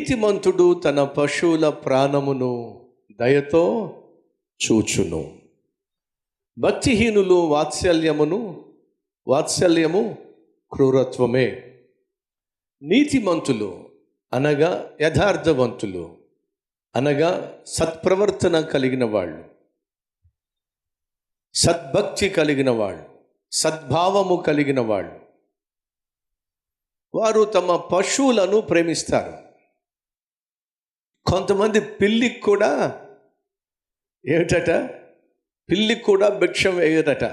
నీతిమంతుడు తన పశువుల ప్రాణమును దయతో చూచును. భక్తిహీనులు వాత్సల్యము క్రూరత్వమే. నీతిమంతులు అనగా యథార్థవంతులు అనగా సత్ప్రవర్తన కలిగిన వాళ్ళు, సద్భక్తి కలిగిన వాళ్ళు, సద్భావము కలిగిన వాళ్ళు, వారు తమ పశువులను ప్రేమిస్తారు. కొంతమంది పిల్లికి కూడా భిక్షం వేయరట.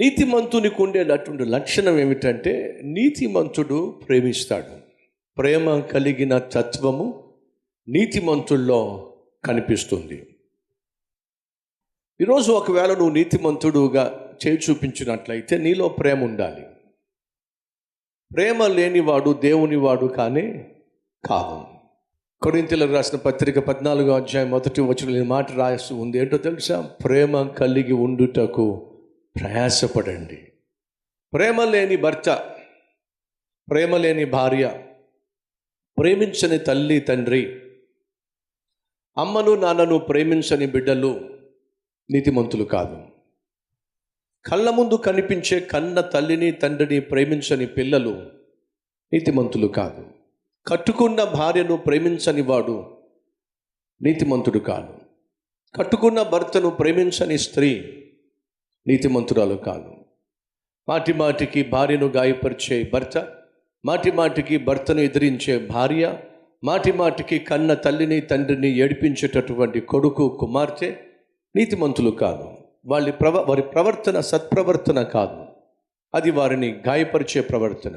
నీతిమంతునికి ఉండేటటువంటి లక్షణం ఏమిటంటే నీతిమంతుడు ప్రేమిస్తాడు. ప్రేమ కలిగిన తత్వము నీతిమంతుల్లో కనిపిస్తుంది. ఈరోజు ఒకవేళ నువ్వు నీతిమంతుడుగా చేయి చూపించినట్లయితే నీలో ప్రేమ ఉండాలి. ప్రేమ లేనివాడు దేవునివాడు కానే కాదు. కొరింథీయులకు రాసిన పత్రిక 14వ అధ్యాయం 1వ వచనంలో ఈ మాట రాసి ఉంది. ఏంటో తెలుసా? ప్రేమ కలిగి ఉండుటకు ప్రయాసపడండి. ప్రేమ లేని భర్త, ప్రేమ లేని భార్య, ప్రేమించని తల్లి తండ్రి, అమ్మను నాన్నను ప్రేమించని బిడ్డలు నీతిమంతులు కాదు. కళ్ళ ముందు కనిపించే కన్న తల్లిని తండ్రిని ప్రేమించని పిల్లలు నీతిమంతులు కాదు. కట్టుకున్న భార్యను ప్రేమించని వాడు నీతిమంతుడు కాదు. కట్టుకున్న భర్తను ప్రేమించని స్త్రీ నీతిమంతురాలు కాదు. మాటి మాటికి భార్యను గాయపరిచే భర్త, మాటి మాటికి భర్తను ఎదిరించే భార్య, మాటి మాటికి కన్న తల్లిని తండ్రిని ఏడిపించేటటువంటి కొడుకు కుమార్తె నీతిమంతులు కాదు. వారి ప్రవర్తన సత్ప్రవర్తన కాదు. అది వారిని గాయపరిచే ప్రవర్తన,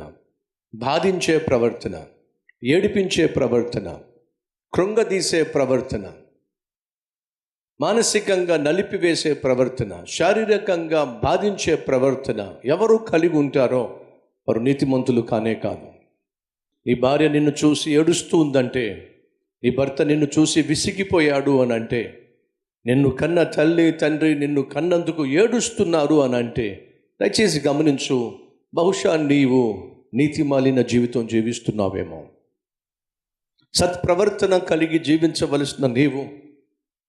బాధించే ప్రవర్తన, ఏడిపించే ప్రవర్తన, కృంగదీసే ప్రవర్తన, మానసికంగా నలిపివేసే ప్రవర్తన, శారీరకంగా బాధించే ప్రవర్తన ఎవరు కలిగి ఉంటారో వారు నీతిమంతులు కానే కాదు. నీ భార్య నిన్ను చూసి ఏడుస్తూ ఉందంటే, నీ భర్త నిన్ను చూసి విసిగిపోయాడు అని అంటే, నిన్ను కన్న తల్లి తండ్రి నిన్ను కన్నందుకు ఏడుస్తున్నారు అని అంటే, దయచేసి గమనించు, బహుశా నీవు నీతిమాలిన జీవితం జీవిస్తున్నావేమో. సత్ప్రవర్తన కలిగి జీవించవలసిన నీవు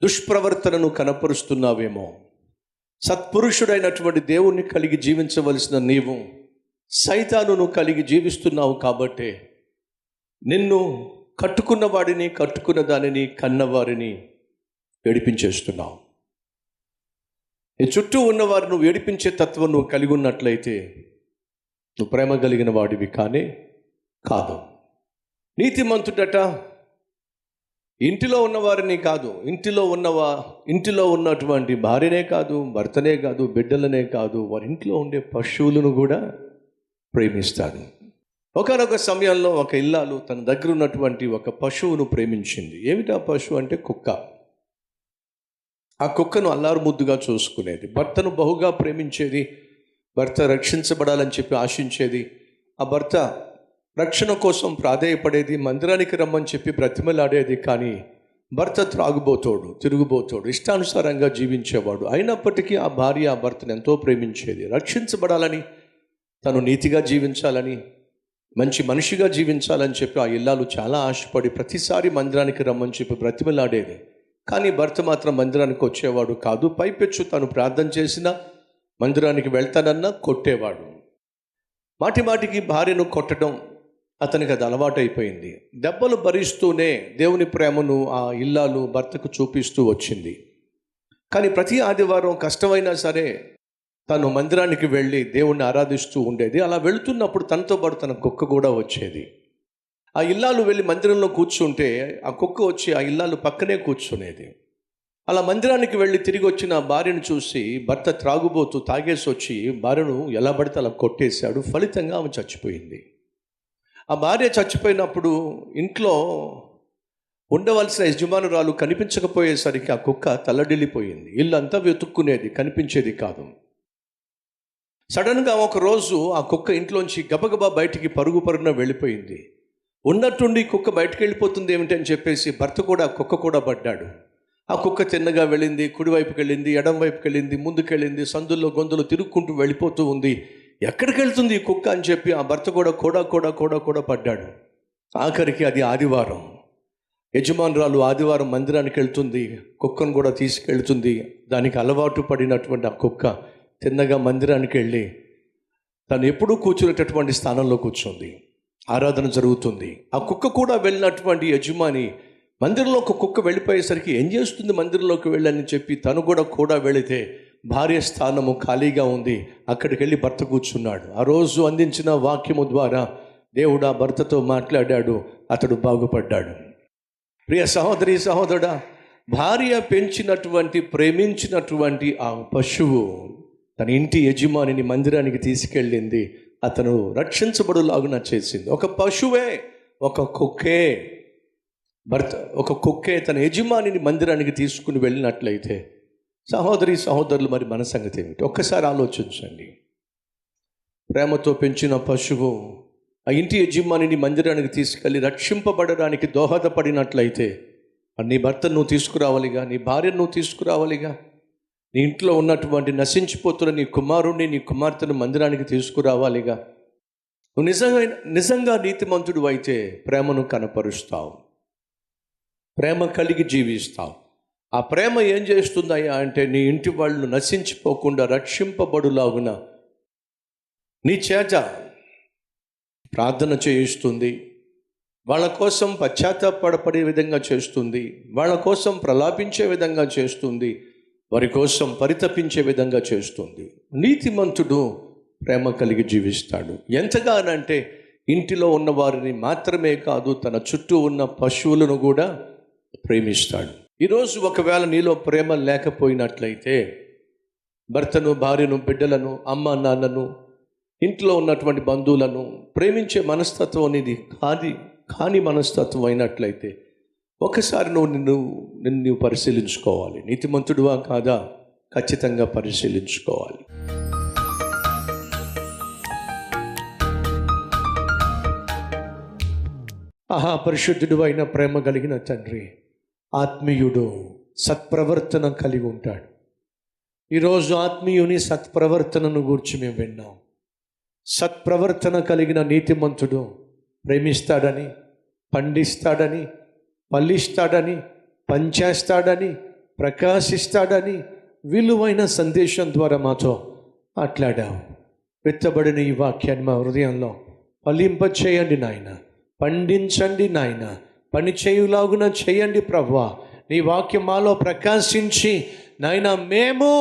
దుష్ప్రవర్తనను కనపరుస్తున్నావేమో. సత్పురుషుడైనటువంటి దేవుణ్ణి కలిగి జీవించవలసిన నీవు సైతానును కలిగి జీవిస్తున్నావు. కాబట్టి నిన్ను కట్టుకున్న వాడిని, కట్టుకున్న దానిని, కన్నవారిని ఏడిపించేస్తున్నావు. నీ చుట్టూ ఉన్నవారు నువ్వు ఏడిపించే తత్వం నువ్వు కలిగి ఉన్నట్లయితే నువ్వు ప్రేమ కలిగిన వాడివి కానే కాదు. నీతిమంతుడట ఇంటిలో ఉన్నవారిని కాదు, ఇంటిలో ఉన్నటువంటి భార్యనే కాదు, భర్తనే కాదు, బిడ్డలనే కాదు, వారి ఇంట్లో ఉండే పశువులను కూడా ప్రేమిస్తాడు. ఒకనొక సమయంలో ఒక ఇల్లాలు తన దగ్గర ఉన్నటువంటి ఒక పశువును ప్రేమించింది. ఏమిటా పశువు అంటే కుక్క. ఆ కుక్కను అల్లారు ముద్దుగా చూసుకునేది. భర్తను బహుగా ప్రేమించేది. భర్త రక్షించబడాలని చెప్పి ఆశించేది. ఆ భర్త రక్షణ కోసం ప్రాధేయపడేది. మందిరానికి రమ్మని చెప్పి బ్రతిమలాడేది. కానీ భర్త త్రాగుబోతోడు, తిరుగుబోతోడు, ఇష్టానుసారంగా జీవించేవాడు. అయినప్పటికీ ఆ భార్య ఆ భర్తను ఎంతో ప్రేమించేది. రక్షించబడాలని, తను నీతిగా జీవించాలని, మంచి మనిషిగా జీవించాలని చెప్పి ఆ ఇల్లాలు చాలా ఆశపడి ప్రతిసారి మందిరానికి రమ్మని చెప్పి బ్రతిమలాడేది. కానీ భర్త మాత్రం మందిరానికి వచ్చేవాడు కాదు. పైపెచ్చు తను ప్రార్థన చేసినా, మందిరానికి వెళ్తానన్నా కొట్టేవాడు. మాటి మాటికి భార్యను కొట్టడం అతనికి అది అలవాటైపోయింది. దెబ్బలు భరిస్తూనే దేవుని ప్రేమను ఆ ఇల్లాలు భర్తకు చూపిస్తూ వచ్చింది. కానీ ప్రతి ఆదివారం కష్టమైనా సరే తను మందిరానికి వెళ్ళి దేవుణ్ణి ఆరాధిస్తూ ఉండేది. అలా వెళుతున్నప్పుడు తనతో పాటు తన కుక్క కూడా వచ్చేది. ఆ ఇల్లాలు వెళ్ళి మందిరంలో కూర్చుంటే ఆ కుక్క వచ్చి ఆ ఇల్లాలు పక్కనే కూర్చునేది. అలా మందిరానికి వెళ్ళి తిరిగి వచ్చిన భార్యను చూసి భర్త త్రాగుబోతూ తాగేసి వచ్చి భార్యను ఎలా పడితే అలా కొట్టేశాడు. ఫలితంగా ఆమె చచ్చిపోయింది. ఆ భార్య చచ్చిపోయినప్పుడు ఇంట్లో ఉండవలసిన యజమానురాలు కనిపించకపోయేసరికి ఆ కుక్క తల్లడిల్లిపోయింది. ఇల్లంతా వెతుక్కునేది, కనిపించేది కాదు. సడన్గా ఒకరోజు ఆ కుక్క ఇంట్లోంచి గబగబా బయటికి పరుగున వెళ్ళిపోయింది. ఉన్నట్టుండి కుక్క బయటకు వెళ్ళిపోతుంది ఏమిటి అని చెప్పేసి భర్త కూడా కుక్క కూడా పడ్డాడు. ఆ కుక్క తిన్నగా వెళ్ళింది, కుడివైపుకి వెళ్ళింది, ఎడం వైపుకి వెళ్ళింది, ముందుకెళ్ళింది, సందుల్లో గొంతులు తిరుక్కుంటూ వెళ్ళిపోతూ ఉంది. ఎక్కడికి వెళ్తుంది ఈ కుక్క అని చెప్పి ఆ భర్త కూడా పడ్డాడు. ఆఖరికి అది ఆదివారం. యజమానురాలు ఆదివారం మందిరానికి వెళ్తుంది, కుక్కను కూడా తీసుకెళ్తుంది. దానికి అలవాటు పడినటువంటి ఆ కుక్క తిన్నగా మందిరానికి వెళ్ళి తను ఎప్పుడూ కూర్చునేటటువంటి స్థానంలో కూర్చుంది. ఆరాధన జరుగుతుంది. ఆ కుక్క కూడా వెళ్ళినటువంటి యజమాని మందిరంలో ఒక కుక్క వెళ్ళిపోయేసరికి ఏం చేస్తుంది మందిరంలోకి వెళ్ళని చెప్పి తను కూడా వెళితే భార్య స్థానము ఖాళీగా ఉంది. అక్కడికి వెళ్ళి భర్త కూర్చున్నాడు. ఆ రోజు అందించిన వాక్యము ద్వారా దేవుడు ఆ భర్తతో మాట్లాడాడు. అతడు బాగుపడ్డాడు. ప్రియ సహోదరి సహోదరుడా, భార్య పెంచినటువంటి ప్రేమించినటువంటి ఆ పశువు తన ఇంటి యజమానిని మందిరానికి తీసుకెళ్ళింది. అతను రక్షించబడులాగున చేసింది. ఒక పశువే, ఒక కుక్కే తన యజమానిని మందిరానికి తీసుకుని వెళ్ళినట్లయితే సహోదరి సహోదరులు, మరి మన సంగతి ఏమిటి? ఒక్కసారి ఆలోచించండి. ప్రేమతో పెంచిన పశువు ఆ ఇంటి యజమానిని మందిరానికి తీసుకెళ్ళి రక్షింపబడడానికి దోహదపడినట్లయితే నీ భర్తను నువ్వు తీసుకురావాలిగా, నీ భార్యను నువ్వు తీసుకురావాలిగా, నీ ఇంట్లో ఉన్నటువంటి నశించిపోతున్న నీ కుమారుణ్ణి, నీ కుమార్తెను మందిరానికి తీసుకురావాలిగా. నువ్వు నిజంగా నీతిమంతుడు అయితే ప్రేమను కనపరుస్తావు, ప్రేమ కలిగి జీవిస్తావు. ఆ ప్రేమ ఏం చేస్తుందయ్యా అంటే నీ ఇంటి వాళ్ళు నశించిపోకుండా రక్షింపబడులాగున నీ చేత ప్రార్థన చేయిస్తుంది, వాళ్ళ కోసం పశ్చాత్తాపడే విధంగా చేస్తుంది, వాళ్ళ కోసం ప్రలాపించే విధంగా చేస్తుంది, వారి కోసం పరితపించే విధంగా చేస్తుంది. నీతిమంతుడు ప్రేమ కలిగి జీవిస్తాడు. ఎంతగానంటే ఇంటిలో ఉన్న వారిని మాత్రమే కాదు, తన చుట్టూ ఉన్న పశువులను కూడా ప్రేమిస్తాడు. ఈరోజు ఒకవేళ నీలో ప్రేమ లేకపోయినట్లయితే భర్తను, భార్యను, బిడ్డలను, అమ్మ నాన్నను, ఇంట్లో ఉన్నటువంటి బంధువులను ప్రేమించే మనస్తత్వం అనేది కాని మనస్తత్వం అయినట్లయితే ఒకసారి నిన్ను పరిశీలించుకోవాలి. నీతిమంతుడువా కాదా ఖచ్చితంగా పరిశీలించుకోవాలి. పరిశుద్ధుడు అయిన ప్రేమ కలిగిన తండ్రి, ఆత్మీయుడు సత్ప్రవర్తన కలిగి ఉంటాడు. ఈరోజు ఆత్మీయుని సత్ప్రవర్తనను గూర్చి మేము విన్నాం. సత్ప్రవర్తన కలిగిన నీతిమంతుడు ప్రేమిస్తాడని, పండిస్తాడని, ఫలిస్తాడని, పనిచేస్తాడని, ప్రకాశిస్తాడని విలువైన సందేశం ద్వారా మాతో మాట్లాడావు. విత్తబడిన ఈ వాక్యాన్ని మా హృదయంలో ఫలింపచేయండి నాయన, పండించండి నాయన, పని చేయులాగున చేయండి ప్రభువా. నీ వాక్యం మాలో ప్రకాశించి నాయన మేము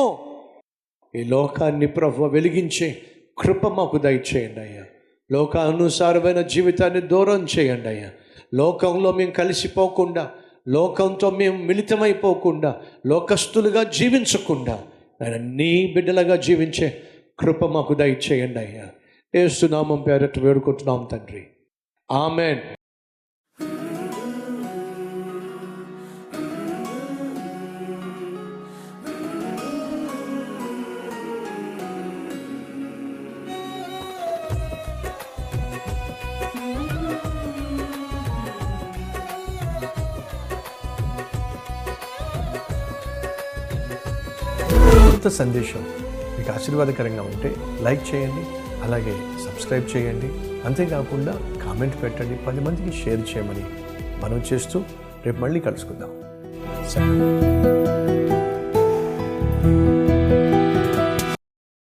ఈ లోకాన్ని ప్రభువా వెలిగించే కృప మాకు దయచేయండి అయ్యా. లోకానుసారమైన జీవితాన్ని దూరం చేయండి అయ్యా. లోకంలో మేము కలిసిపోకుండా, లోకంతో మేము మిళితమైపోకుండా, లోకస్తులుగా జీవించకుండా నీ బిడ్డలుగా జీవించే కృప మాకు దయచేయండి అయ్యా. యేసు నామం పేరట వేడుకుంటున్నాం తండ్రి, ఆమెన్. సందేశం మీకు ఆశీర్వాదకరంగా ఉంటే లైక్ చేయండి, అలాగే సబ్స్క్రైబ్ చేయండి. అంతేకాకుండా కామెంట్ పెట్టండి, 10 మందికి షేర్ చేయమని మనవి చేస్తూ రేపు మళ్ళీ కలుసుకుందాం.